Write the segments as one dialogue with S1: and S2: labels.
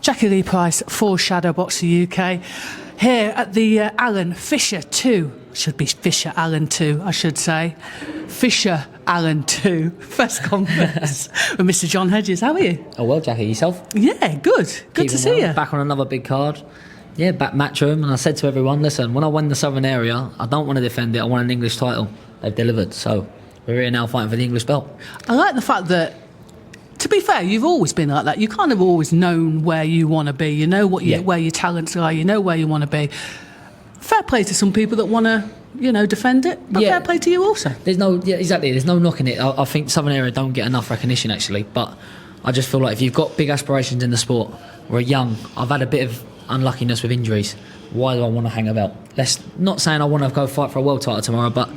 S1: Jackie Lee Price for Shadowboxruk UK. Here at the Allen Fisher 2, should be Fisher Allen 2, I should say. Fisher Allen 2 press conference with Mr. John Hedges. How are you?
S2: Oh, well, Jackie, yourself?
S1: Yeah, good. Good to see you.
S2: Back on another big card. Yeah, back Matchroom, and I said to everyone, listen, when I win the Southern area, I don't want to defend it, I want an English title. They've delivered, so we're here now fighting for the English belt.
S1: I like the fact that, to be fair, you've always been like that. You kind of always known where you want to be. You know where your talents are. You know where you want to be. Fair play to some people that want to, defend it. But fair play to you also.
S2: There's no knocking it. I think Southern area don't get enough recognition actually. But I just feel like if you've got big aspirations in the sport, we're young. I've had a bit of unluckiness with injuries. Why do I want to hang a belt? Not saying I want to go fight for a world title tomorrow, but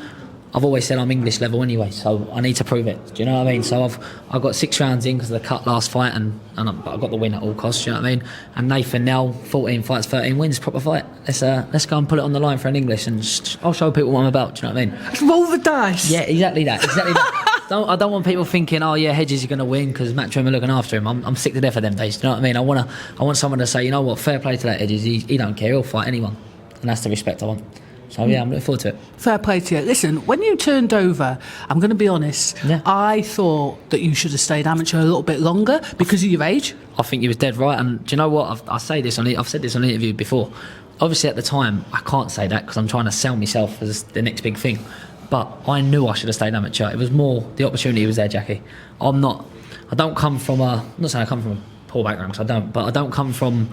S2: I've always said I'm English level anyway, so I need to prove it. Do you know what I mean? So I've got 6 rounds in because of the cut last fight, but I got the win at all costs. Do you know what I mean? And Nathan now 14 fights, 13 wins, proper fight. Let's go and put it on the line for an English, and I'll show people what I'm about. Do you know what I mean?
S1: Let's roll the dice.
S2: Yeah, exactly that. I don't want people thinking, oh yeah, Hedges is going to win because Matchroom are looking after him. I'm sick to death of them days. Do you know what I mean? I want someone to say, you know what, fair play to that Hedges. He don't care. He'll fight anyone, and that's the respect I want. So yeah, I'm looking forward to it.
S1: Fair play to you. Listen, when you turned over, I'm going to be honest, I thought that you should have stayed amateur a little bit longer because of your age.
S2: I think you was dead right, and do you know what? I've said this on the interview before. Obviously at the time, I can't say that because I'm trying to sell myself as the next big thing. But I knew I should have stayed amateur. It was more, the opportunity was there, Jackie. I don't come from I'm not saying I come from a poor background, because I don't, but I don't come from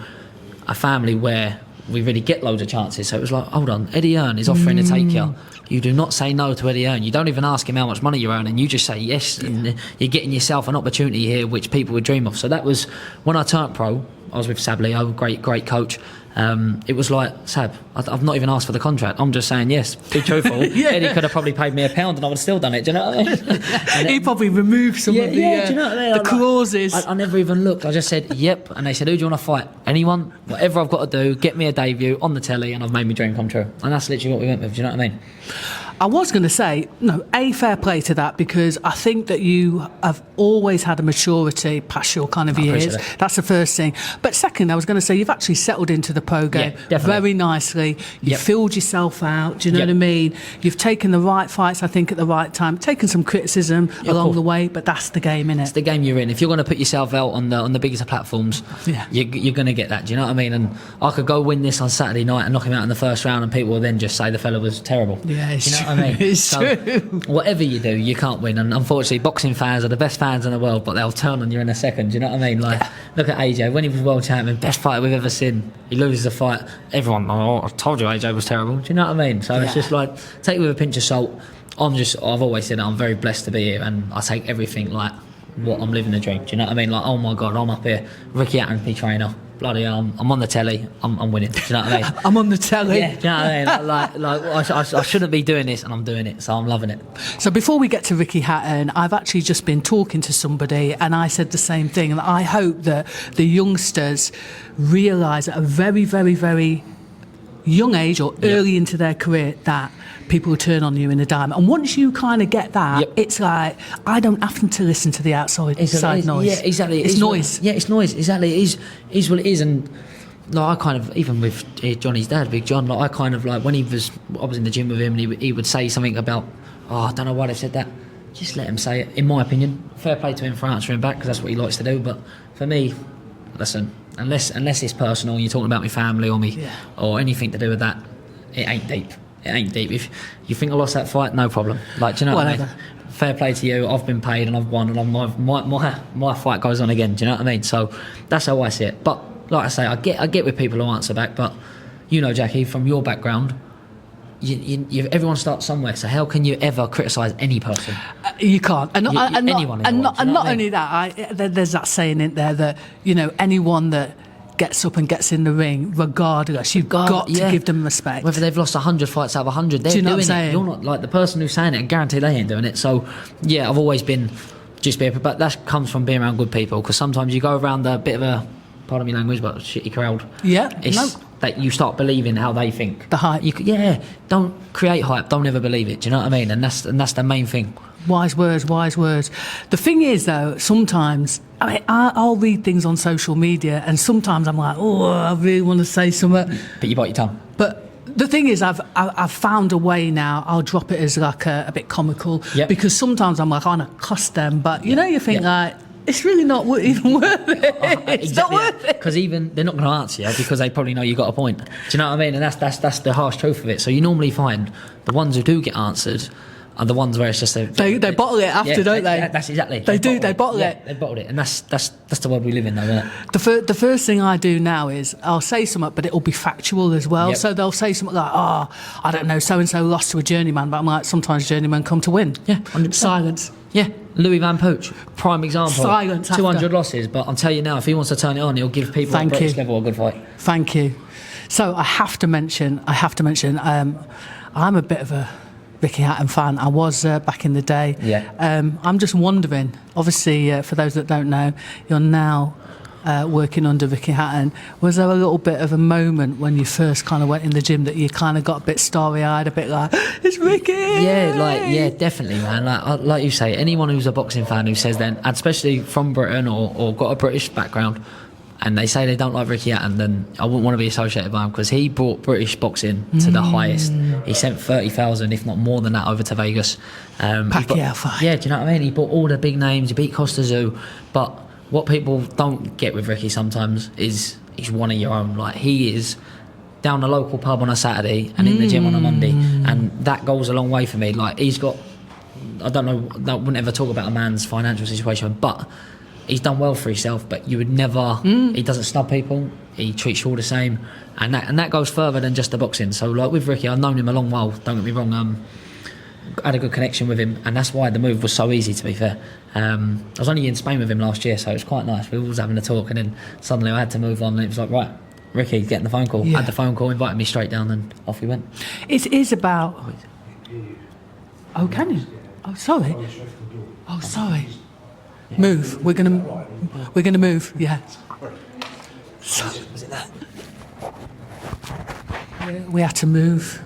S2: a family where we really get loads of chances. So it was like, hold on, Eddie Earn is offering to take you. You do not say no to Eddie Earn. You don't even ask him how much money you're earning. You just say yes, and you're getting yourself an opportunity here which people would dream of. So that was, when I turned pro, I was with Sab Leo, great coach. It was like, Sab, I've not even asked for the contract. I'm just saying yes. Be truthful. Eddie could have probably paid me £1 and I would have still done it. Do you know what I mean?
S1: He probably removed some of the,
S2: do you know what I mean?
S1: the clauses.
S2: I never even looked. I just said yep, and they said, who do you want to fight? Anyone? Whatever I've got to do, get me a debut on the telly, and I've made my dream come true. And that's literally what we went with. Do you know what I mean?
S1: I was going to say, fair play to that, because I think that you have always had a maturity past your kind of years. That's the first thing. But second, I was going to say, you've actually settled into the pro game very nicely. You've filled yourself out, do you know what I mean? You've taken the right fights, I think, at the right time, taken some criticism along the way, but that's the game, innit?
S2: It's the game you're in. If you're going to put yourself out on the biggest of platforms, you're going to get that, do you know what I mean? And I could go win this on Saturday night and knock him out in the first round, and people will then just say the fella was terrible.
S1: Yeah, it's true.
S2: I mean,
S1: it's true.
S2: Whatever you do, you can't win. And unfortunately, boxing fans are the best fans in the world, but they'll turn on you in a second. Do you know what I mean? Like, look at AJ when he was world champion, best fighter we've ever seen. He loses a fight, everyone, I told you AJ was terrible. Do you know what I mean? So it's just like, take it with a pinch of salt. I've always said that I'm very blessed to be here, and I take everything like what I'm living the dream. Do you know what I mean? Like, oh my God, I'm up here, Ricky Hatton, trainer. Bloody hell, I'm on the telly, I'm winning. Do you know what I mean?
S1: I'm on the telly.
S2: Yeah, do you know what I mean? Like I shouldn't be doing this, and I'm doing it, so I'm loving it.
S1: So before we get to Ricky Hatton, I've actually just been talking to somebody, and I said the same thing. And I hope that the youngsters realise at a very, very, very young age or early into their career that people will turn on you in a dime. And once you kind of get that, it's like, I don't have to listen to the outside noise.
S2: Yeah, exactly.
S1: It's noise.
S2: It's noise, exactly. It is what it is. And like, I kind of, even with Johnny's dad, Big John, like, I kind of like, when I was in the gym with him, and he would say something about, I don't know why they've said that. Just let him say it, in my opinion. Fair play to him for answering back, because that's what he likes to do. But for me, listen, unless it's personal and you're talking about my family or me or anything to do with that, it ain't deep. It ain't deep. If you think I lost that fight, no problem. Like, do you know what I mean? Fair play to you. I've been paid and I've won, and my fight goes on again. Do you know what I mean? So that's how I see it. But like I say, I get with people who answer back. But Jackie, from your background, everyone starts somewhere. So how can you ever criticise any person?
S1: You can't. And
S2: anyone.
S1: Not only that, there's that saying in there that anyone that gets up and gets in the ring, regardless, you've got to give them respect.
S2: Whether they've lost 100 fights out of 100, they're doing it. You're not, like, the person who's saying it, I guarantee they ain't doing it. So yeah, I've always been but that comes from being around good people, because sometimes you go around a bit of a, pardon me language, but a shitty crowd. that you start believing how they think.
S1: The hype.
S2: Don't create hype. Don't ever believe it. Do you know what I mean? And that's the main thing.
S1: Wise words. The thing is, though, sometimes I'll read things on social media, and sometimes I'm like, oh, I really want to say something,
S2: but you bite your tongue.
S1: But the thing is, I've found a way now. I'll drop it as like a bit comical, because sometimes I'm like, I want to cuss them, but you know, you think like, it's really not even worth it. It's not worth it.
S2: Because even they're not going to answer you because they probably know you got a point. Do you know what I mean? And that's the harsh truth of it. So you normally find the ones who do get answered are the ones where it's just they
S1: bottle it after, don't they?
S2: That's exactly.
S1: They bottle it.
S2: They bottle it, and that's the world we live in, though, isn't
S1: it? The first thing I do now is I'll say something, but it'll be factual as well.
S2: Yep.
S1: So they'll say something like, "Oh, I don't know, so and so lost to a journeyman," but I'm like, sometimes journeymen come to win.
S2: Yeah, 100%.
S1: Silence.
S2: Yeah, Louis Van Pooch, prime example.
S1: Silence.
S2: 200 losses, but I'll tell you now, if he wants to turn it on, he'll give people at British level a good fight.
S1: Thank you. So I have to mention, I'm a bit of a Ricky Hatton fan. I was back in the day.
S2: Yeah.
S1: I'm just wondering, obviously, for those that don't know, you're now working under Ricky Hatton. Was there a little bit of a moment when you first kind of went in the gym that you kind of got a bit starry-eyed, a bit like, it's Ricky?
S2: Yeah, definitely, man. Like you say, anyone who's a boxing fan who says then, especially from Britain or got a British background, and they say they don't like Ricky Hatton, then I wouldn't want to be associated with him, because he brought British boxing to the highest. He sent 30,000, if not more than that, over to Vegas.
S1: Pacquiao fight.
S2: Yeah, do you know what I mean? He brought all the big names. He beat Costa Zoo. But what people don't get with Ricky sometimes is he's one of your own. Like, he is down the local pub on a Saturday and in the gym on a Monday, and that goes a long way for me. Like, he's got, I don't know, I wouldn't ever talk about a man's financial situation, but he's done well for himself. But you would never, he doesn't snub people, he treats you all the same, and that goes further than just the boxing. So like with Ricky, I've known him a long while, don't get me wrong. I had a good connection with him, and that's why the move was so easy, to be fair. I was only in Spain with him last year, so it was quite nice. We were always having a talk, and then suddenly I had to move on, and it was like, right, Ricky, getting the phone call. Had the phone call, invited me straight down, and off we went.
S1: It is about... Oh, can you? Oh, sorry. Oh, sorry. Move. We're gonna move. Yeah. So, was it that? We had to move.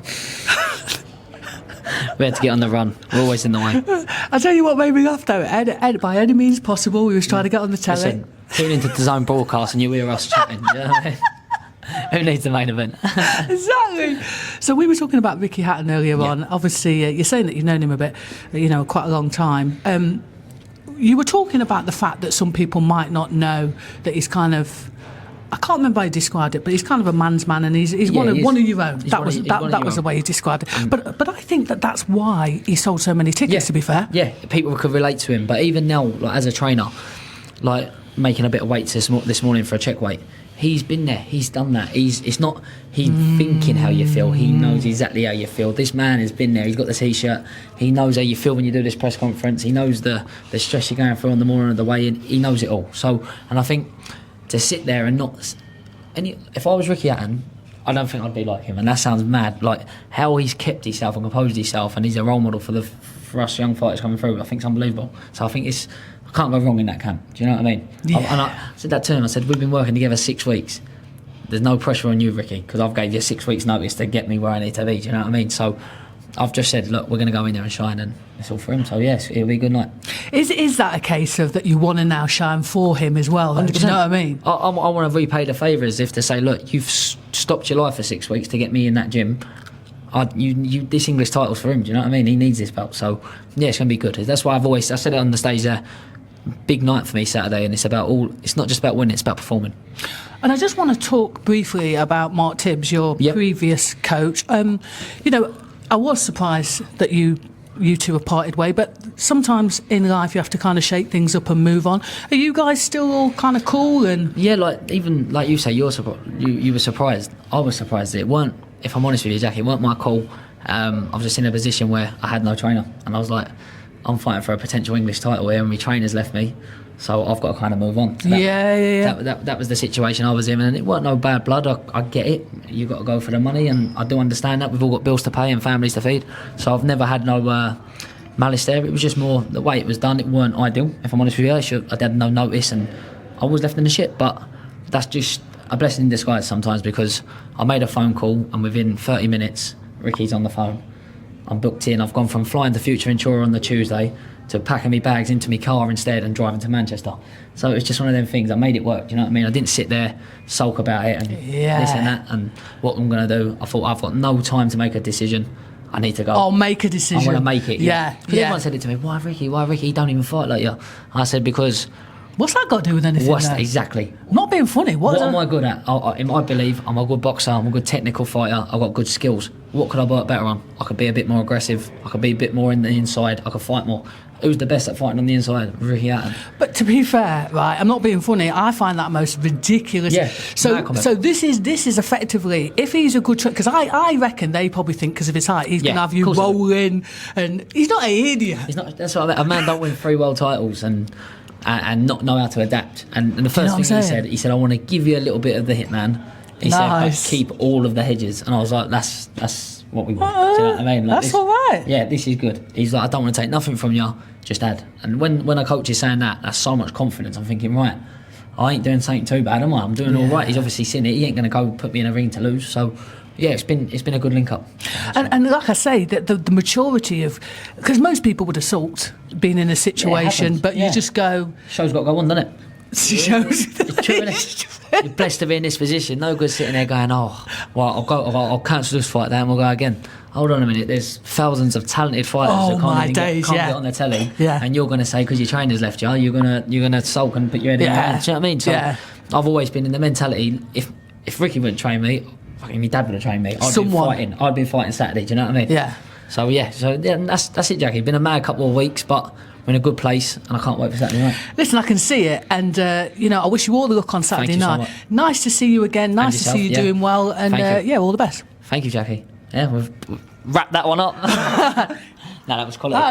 S2: We had to get on the run. We're always in the way.
S1: I'll tell you what made me laugh though. By any means possible, we was trying to get on the telly.
S2: Listen, tune into the Zone broadcast and you hear us chatting. You know what I mean? Who needs the main event?
S1: Exactly. So we were talking about Ricky Hatton earlier on. Obviously, you're saying that you've known him a bit, quite a long time. You were talking about the fact that some people might not know that he's kind of, I can't remember how you described it, but he's kind of a man's man, and he's one of your own. That was the way you described it. But I think that's why he sold so many tickets. To be fair,
S2: people could relate to him. But even now, like as a trainer, like making a bit of weights this morning for a check weight, he's been there. He's done that. He's thinking how you feel. He knows exactly how you feel. This man has been there. He's got the t-shirt. He knows how you feel when you do this press conference. He knows the stress you're going through on the morning of the weigh-in. He knows it all. So, and I think to sit there and not... if I was Ricky Hatton, I don't think I'd be like him. And that sounds mad. Like, how he's kept himself and composed himself, and he's a role model for us young fighters coming through, I think it's unbelievable. So I think I can't go wrong in that camp. Do you know what I mean?
S1: Yeah.
S2: And I said that to him. I said, we've been working together 6 weeks. There's no pressure on you, Ricky, because I've gave you 6 weeks notice to get me where I need to be. Do you know what I mean? So I've just said, look, we're going to go in there and shine, and it's all for him. So yes, it'll be a good night.
S1: Is that a case of that you want to now shine for him as well? Do you know what I mean?
S2: I want to repay the favour, as if to say, look, you've stopped your life for 6 weeks to get me in that gym. This English title's for him. Do you know what I mean? He needs this belt. So yeah, it's going to be good. That's why I said it on the stage there. Big night for me Saturday, and it's not just about winning, it's about performing.
S1: And I just want to talk briefly about Mark Tibbs, your previous coach. I was surprised that you two have parted way, but sometimes in life you have to kind of shake things up and move on. Are you guys still all kind of cool? And
S2: yeah, even like you say, you were surprised. I was surprised that it weren't. If I'm honest with you, Jack, it weren't my call. I was just in a position where I had no trainer, and I was like, I'm fighting for a potential English title here, and my trainer's left me, so I've got to kind of move on. So that was the situation I was in, and it weren't no bad blood. I get it. You got to go for the money, and I do understand that. We've all got bills to pay and families to feed, so I've never had no malice there. It was just more the way it was done. It weren't ideal. If I'm honest with you, I had no notice, and I was left in the shit. But that's just a blessing in disguise sometimes, because I made a phone call and within 30 minutes, Ricky's on the phone. I'm booked in. I've gone from flying to Future on the Tuesday to packing my bags into my car instead and driving to Manchester. So it's just one of them things. I made it work. Do you know what I mean? I didn't sit there sulk about it and this and that and what I'm going to do. I thought, I've got no time to make a decision. I need to go.
S1: I'll make a decision.
S2: I'm going to make it.
S1: Yeah.
S2: Because everyone said it to me. Why Ricky? He don't even fight like you. I said, because...
S1: What's that got to do with anything?
S2: Exactly.
S1: Not being funny. What
S2: am I good at? In my belief, I'm a good boxer. I'm a good technical fighter. I've got good skills. What could I work better on? I could be a bit more aggressive. I could be a bit more in the inside. I could fight more. Who's the best at fighting on the inside? Ricky Hatton.
S1: But to be fair, right, I'm not being funny. I find that most ridiculous.
S2: Yeah.
S1: So this is effectively, if he's a good trainer, because I reckon they probably think because of his height he's going to have you rolling, and he's not an idiot.
S2: He's not. That's what I mean. A man don't win 3 world titles and not know how to adapt. And the first thing he said, I want to give you a little bit of the hitman. He said, but keep all of the Hedges. And I was like, that's what we want. Do you know what I mean? Like,
S1: that's all right.
S2: Yeah, this is good. He's like, I don't want to take nothing from you, just add. And when a coach is saying that's so much confidence. I'm thinking, right, I ain't doing something too bad, am I? I'm doing all right. He's obviously seen it. He ain't going to go put me in a ring to lose. So yeah, it's been a good link up.
S1: And like I say, the maturity of, because most people would assault being in a situation, but you just go.
S2: Show's got to go on, doesn't it?
S1: Shows.
S2: It's true, isn't it? You're blessed to be in this position. No good sitting there going, oh, well, I'll cancel this fight, then we'll go again. Hold on a minute. There's thousands of talented fighters that can't get on the telly, and you're going to say because your trainer's left you, you're gonna sulk and put your head in your hands. Do you know what I mean? So I've always been in the mentality. If Ricky wouldn't train me, fucking my dad would have trained me. I'd been fighting Saturday. Do you know what I mean? Yeah. So that's it, Jackie. Been a mad couple of weeks, but we're in a good place, and I can't wait for Saturday night.
S1: Listen, I can see it, and I wish you all the luck on Saturday night. So nice to see you again. Nice to see you doing well, and all the best.
S2: Thank you, Jackie. Yeah, we've wrapped that one up. No, that was quality.